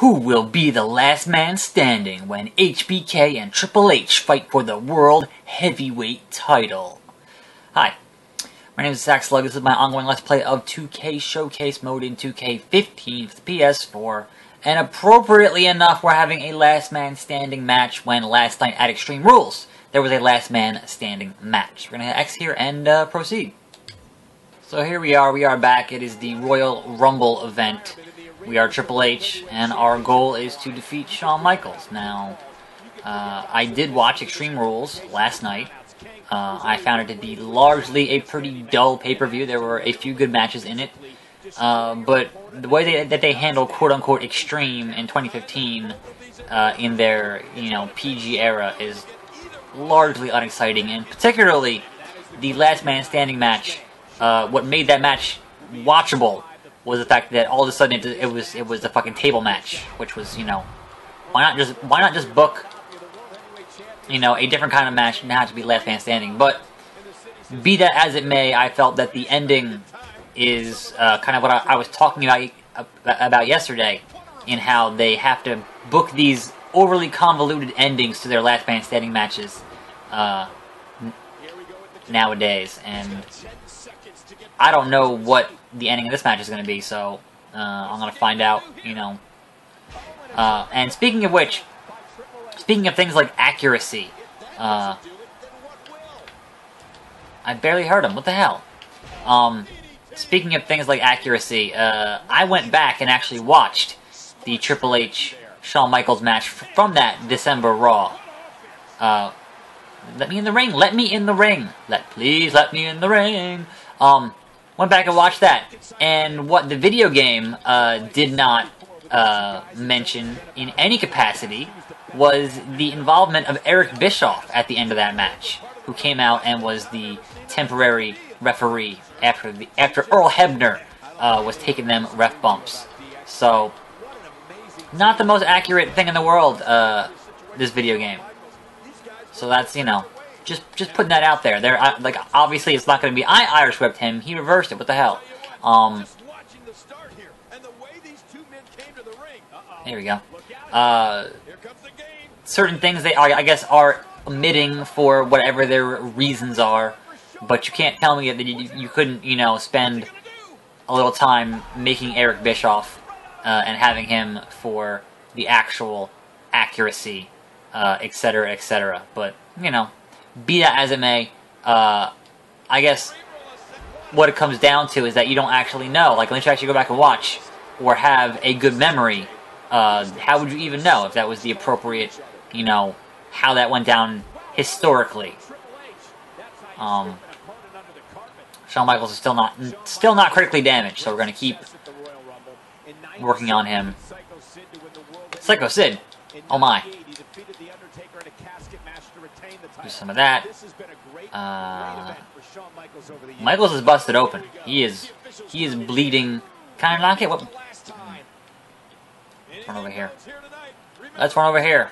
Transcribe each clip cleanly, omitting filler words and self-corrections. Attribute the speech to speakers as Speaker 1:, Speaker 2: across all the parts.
Speaker 1: Who will be the last man standing when HBK and Triple H fight for the World Heavyweight title? Hi, my name is Zach Slug. This is my ongoing Let's Play of 2K Showcase mode in 2K15 for the PS4. And appropriately enough, we're having a last man standing match when last night at Extreme Rules there was a last man standing match. We're going to hit X here and proceed. So here we are back. It is the Royal Rumble event. We are Triple H, and our goal is to defeat Shawn Michaels. Now, I did watch Extreme Rules last night. I found it to be largely a pretty dull pay-per-view. There were a few good matches in it. But the way that they handle quote-unquote Extreme in 2015 in their, PG era is largely unexciting. And particularly, the last man standing match, what made that match watchable was the fact that all of a sudden it was a fucking table match, which was, why not just book, a different kind of match and not have to be last man standing. But be that as it may, I felt that the ending is kind of what I was talking about yesterday, in how they have to book these overly convoluted endings to their last man standing matches nowadays, and I don't know what the ending of this match is going to be, so I'm going to find out, and speaking of which, speaking of things like accuracy, I barely heard him, what the hell? Speaking of things like accuracy, I went back and actually watched the Triple H Shawn Michaels match from that December Raw. Let me in the ring, let me in the ring, please let me in the ring. Went back and watched that, and what the video game did not mention in any capacity was the involvement of Eric Bischoff at the end of that match, who came out and was the temporary referee after Earl Hebner was taking them ref bumps. So, not the most accurate thing in the world, this video game. So that's, just putting that out there. Like, obviously it's not going to be, I Irish whipped him, he reversed it, what the hell. There we go. Certain things they, I guess, are omitting for whatever their reasons are, but you can't tell me that you couldn't, spend a little time making Eric Bischoff and having him for the actual accuracy, etc., etc. But, be that as it may, I guess what it comes down to is that you don't actually know. Like, unless you actually go back and watch or have a good memory, how would you even know if that was the appropriate, how that went down historically? Shawn Michaels is still not critically damaged, so we're going to keep working on him. Psycho Sid. Oh my. Do some of that. Michaels is busted open. He is bleeding. Kind of knock it. What? Let's run over here. Let's run over here.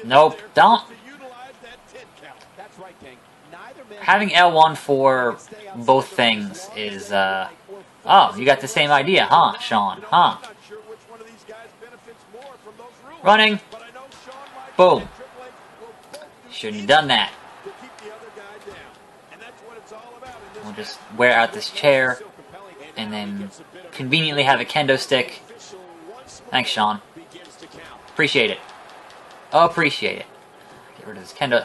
Speaker 1: Nope. Don't. Having L1 for both things is, oh, you got the same idea, huh, Shawn? Huh? Running. Boom. Shouldn't have done that. We'll just wear out this chair and then conveniently have a kendo stick. Thanks, Shawn. Appreciate it. Appreciate it. Get rid of this kendo.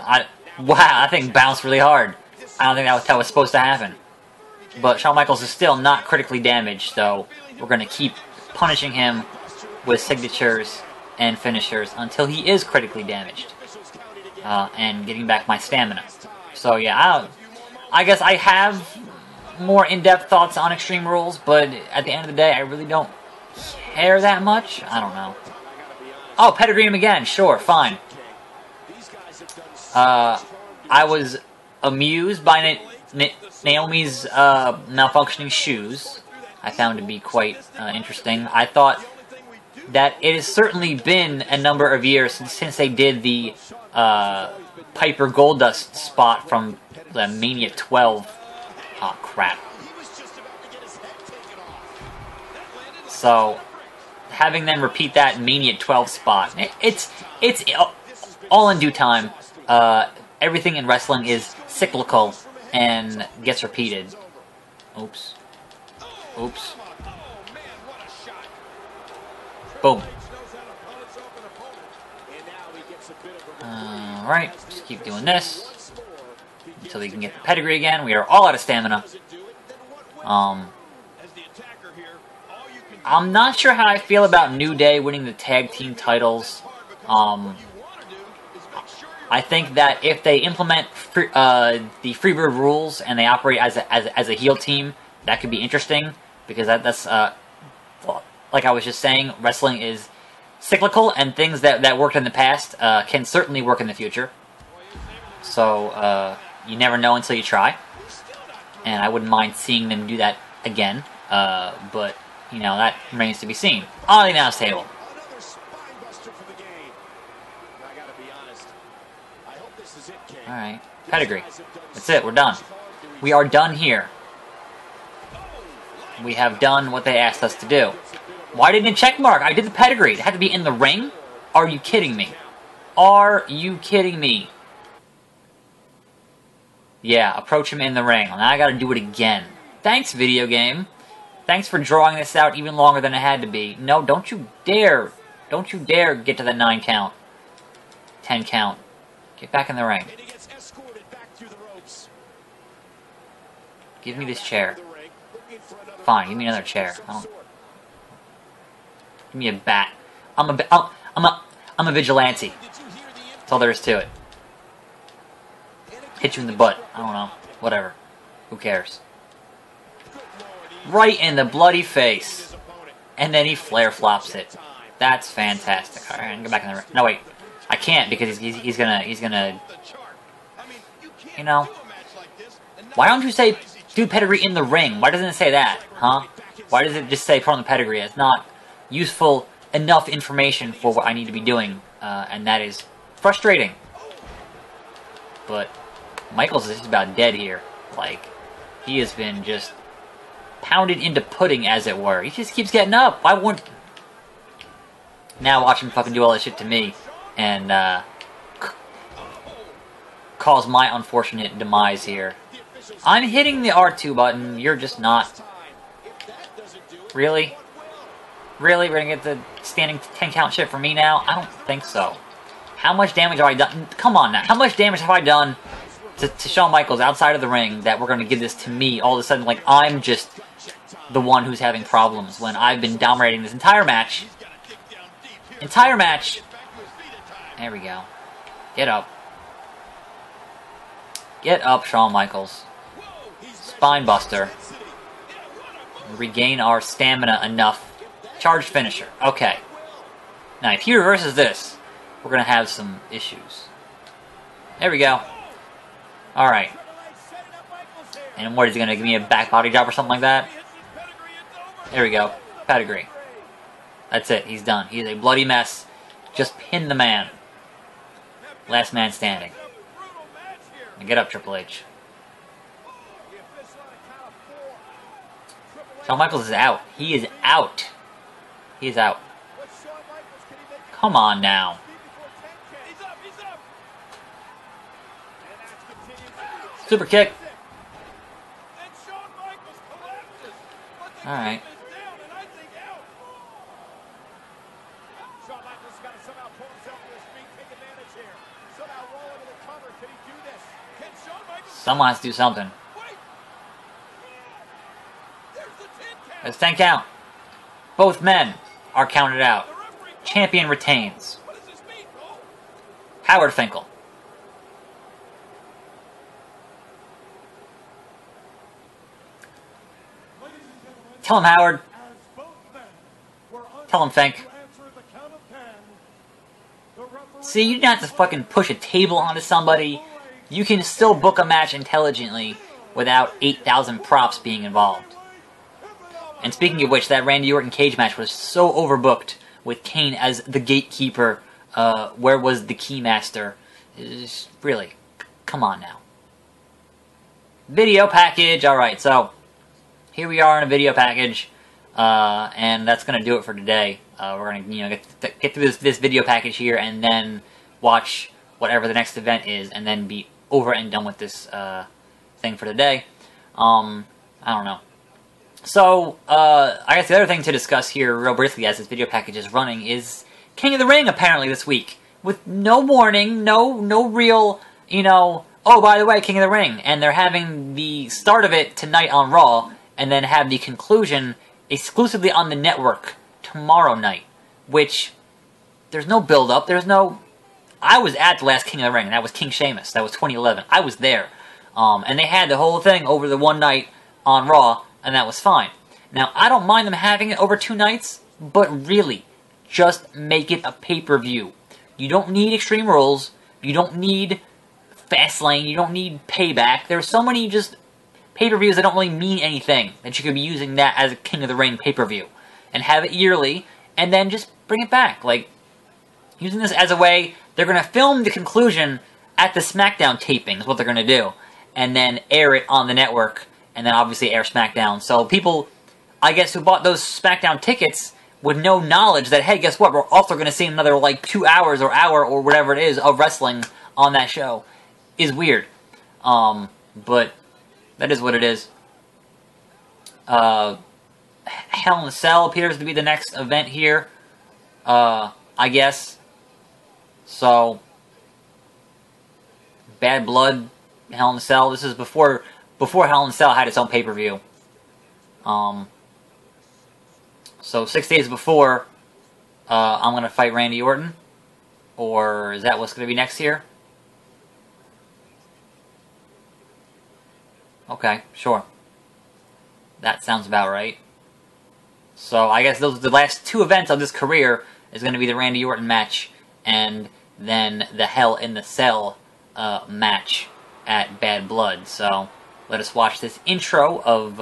Speaker 1: Wow, that thing bounced really hard. I don't think that was supposed to happen. But Shawn Michaels is still not critically damaged, so we're going to keep punishing him with signatures and finishers until he is critically damaged. And getting back my stamina. So yeah, I guess I have more in-depth thoughts on Extreme Rules, but at the end of the day, I really don't care that much. I don't know. Oh, pedigree him again. Sure, fine. I was amused by Naomi's malfunctioning shoes. I found to be quite interesting. I thought that it has certainly been a number of years since they did the Piper Goldust spot from the Mania 12. Oh, crap. So, having them repeat that Mania 12 spot. It's all in due time. Everything in wrestling is cyclical and gets repeated. Oops. Oops. Boom. Alright, just keep doing this until we can get the pedigree again. We are all out of stamina. I'm not sure how I feel about New Day winning the tag team titles. I think that if they implement the Freebird rules and they operate as a heel team, that could be interesting, because that's like I was just saying, wrestling is cyclical, and things that worked in the past can certainly work in the future. So you never know until you try, and I wouldn't mind seeing them do that again. But you know, that remains to be seen. On the announce table. Alright, pedigree. That's it, we're done. We are done here. We have done what they asked us to do. Why didn't it check mark? I did the pedigree. It had to be in the ring? Are you kidding me? Are you kidding me? Yeah, approach him in the ring. Now I gotta do it again. Thanks, video game. Thanks for drawing this out even longer than it had to be. No, don't you dare. Don't you dare get to the 9 count. 10 count. Get back in the ring. Give me this chair. Fine, give me another chair. Give me a bat. I'm a vigilante. That's all there is to it. Hit you in the butt. I don't know. Whatever. Who cares? Right in the bloody face. And then he flare flops it. That's fantastic. Alright, I'm gonna go back in the ring. No, wait. I can't, because he's gonna... You know. Why don't you say do pedigree in the ring? Why doesn't it say that? Huh? Why does it just say put on the pedigree? It's not useful enough information for what I need to be doing. And that is frustrating. But Michaels is just about dead here. Like, he has been just pounded into pudding, as it were. He just keeps getting up. Why wouldn't... Now watch him fucking do all this shit to me. And, cause my unfortunate demise here. I'm hitting the R2 button. You're just not. Really? Really? We're gonna get the standing 10 count shit for me now? I don't think so. How much damage have I done? Come on now. How much damage have I done to Shawn Michaels outside of the ring that we're gonna give this to me all of a sudden? Like, I'm just the one who's having problems when I've been dominating this entire match. Entire match. There we go. Get up. Get up, Shawn Michaels. Spine buster. Regain our stamina enough. Charged finisher. Okay. Now, if he reverses this, we're going to have some issues. There we go. Alright. And what, is he going to give me a back body drop or something like that? There we go. Pedigree. That's it. He's done. He's a bloody mess. Just pin the man. Last man standing. Now get up, Triple H. Shawn Michaels is out. He is out. He is out. Come on now. Super kick. Alright. Someone has to do something. It's 10 count. Both men are counted out. Champion retains. Howard Finkel. Tell him, Howard. Tell him, Fink. See, you didn't have to fucking push a table onto somebody. You can still book a match intelligently without 8,000 props being involved. And speaking of which, that Randy Orton cage match was so overbooked with Kane as the gatekeeper. Where was the keymaster? Really, come on now. Video package. Alright, so here we are in a video package. And that's going to do it for today. We're going to, get through this video package here, and then watch whatever the next event is, and then be over and done with this thing for today. I don't know. So, I guess the other thing to discuss here, real briefly, as this video package is running, is King of the Ring, apparently, this week. With no warning, no real, oh, by the way, King of the Ring. And they're having the start of it tonight on Raw, and then have the conclusion exclusively on the network tomorrow night. Which, there's no build-up, there's no... I was at the last King of the Ring, and that was King Sheamus. That was 2011. I was there. And they had the whole thing over the one night on Raw, and that was fine. Now, I don't mind them having it over 2 nights, but really, just make it a pay-per-view. You don't need Extreme Rules, you don't need Fastlane, you don't need Payback. There's so many just pay-per-views that don't really mean anything, that you could be using that as a King of the Ring pay-per-view. And have it yearly, and then just bring it back. Like, using this as a way, they're going to film the conclusion at the SmackDown taping, is what they're going to do. And then air it on the network, and then obviously air SmackDown. So people, I guess, who bought those SmackDown tickets with no knowledge that, hey, guess what, we're also going to see another, 2 hours or hour or whatever it is of wrestling on that show, is weird. But that is what it is. Hell in a Cell appears to be the next event here, I guess. So, Bad Blood, Hell in a Cell. This is before Hell in a Cell had its own pay-per-view. So 6 days before, I'm going to fight Randy Orton. Or is that what's going to be next year? Okay, sure. That sounds about right. So I guess those are the last 2 events of this career is going to be the Randy Orton match and then the Hell in the Cell match at Bad Blood. So let us watch this intro of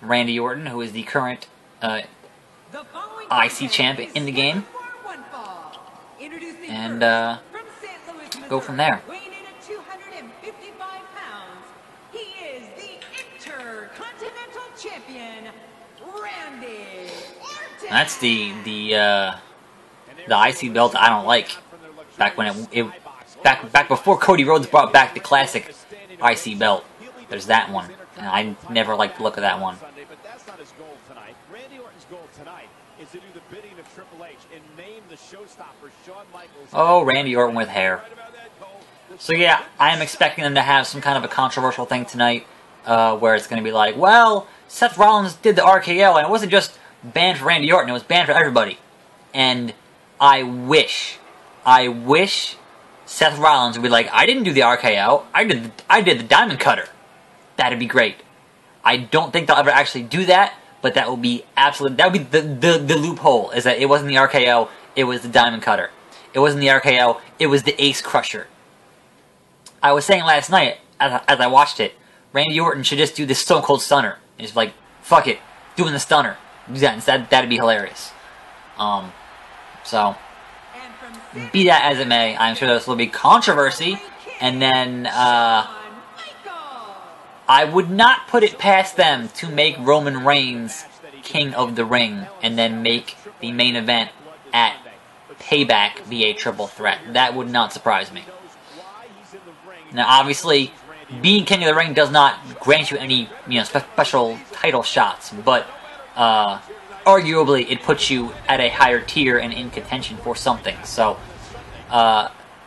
Speaker 1: Randy Orton, who is the current IC champ in the game, and go from there. That's the IC belt I don't like. Back when back before Cody Rhodes brought back the classic IC belt. There's that one, and I never liked the look of that one. Oh, Randy Orton with hair. So yeah, I am expecting them to have some kind of a controversial thing tonight, where it's going to be like, well, Seth Rollins did the RKO, and it wasn't just banned for Randy Orton, it was banned for everybody. And I wish Seth Rollins would be like, I didn't do the RKO, I did the Diamond Cutter. That'd be great. I don't think they'll ever actually do that, but that would be absolute. That would be the loophole, is that it wasn't the RKO, it was the Diamond Cutter. It wasn't the RKO, it was the Ace Crusher. I was saying last night, as I watched it, Randy Orton should just do the Stone Cold Stunner. And just like, fuck it, doing the Stunner. Do that instead, that'd be hilarious. So, be that as it may, I'm sure this will be controversy, and then, I would not put it past them to make Roman Reigns King of the Ring, and then make the main event at Payback be a triple threat. That would not surprise me. Now, obviously, being King of the Ring does not grant you any, special title shots, but, arguably, it puts you at a higher tier and in contention for something. So,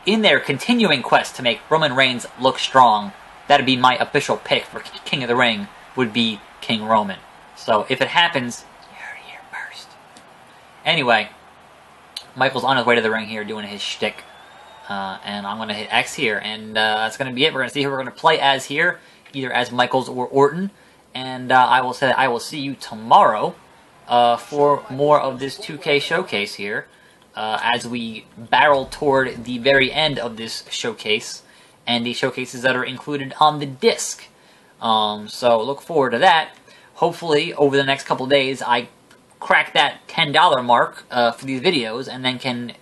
Speaker 1: in their continuing quest to make Roman Reigns look strong, that'd be my official pick for King of the Ring, would be King Roman. So, if it happens, you heard it here first. Anyway, Michael's on his way to the ring here doing his shtick. And I'm going to hit X here, and that's going to be it. We're going to see who we're going to play as here, either as Michaels or Orton. And I will say that I will see you tomorrow for more of this 2K showcase here, as we barrel toward the very end of this showcase, and the showcases that are included on the disc. So look forward to that. Hopefully, over the next couple days, I crack that $10 mark for these videos, and then can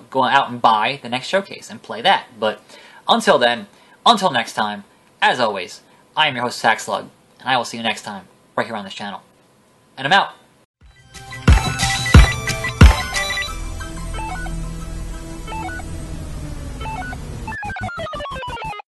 Speaker 1: go out and buy the next showcase and play that. But until then, until next time, as always, I am your host, Saxlug, and I will see you next time, right here on this channel. and I'm out.